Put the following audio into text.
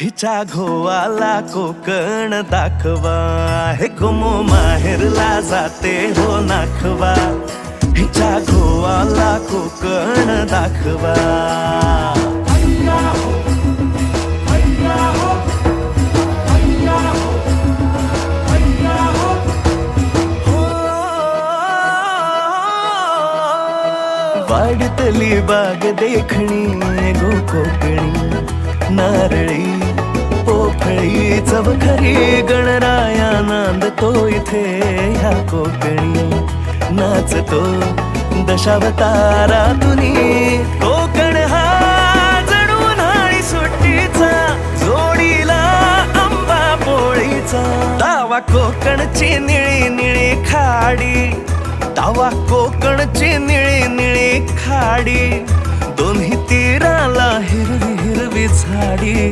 हिच्या घोवाला कोकण दाखवा, हे गोमो माहेरला जाते हो नाखवा. हिच्या घोवाला कोकण दाखवा. वाडतली बाग देखणी गो कोकणी, नारळी पोफळी चवखरी गणराया नांदतो इथे ह्या कोकणी. नाचतो दशावतारातुनी कोकण हा जणू उन्हाळी सुट्टीचा, जोडीला आंबा पोळीचा. दावा कोकणची निळी निळी खाडी, दावा कोकणची निळी निळी खाडी. दोन्ही तीराला हिरवी हिरवी झाडी.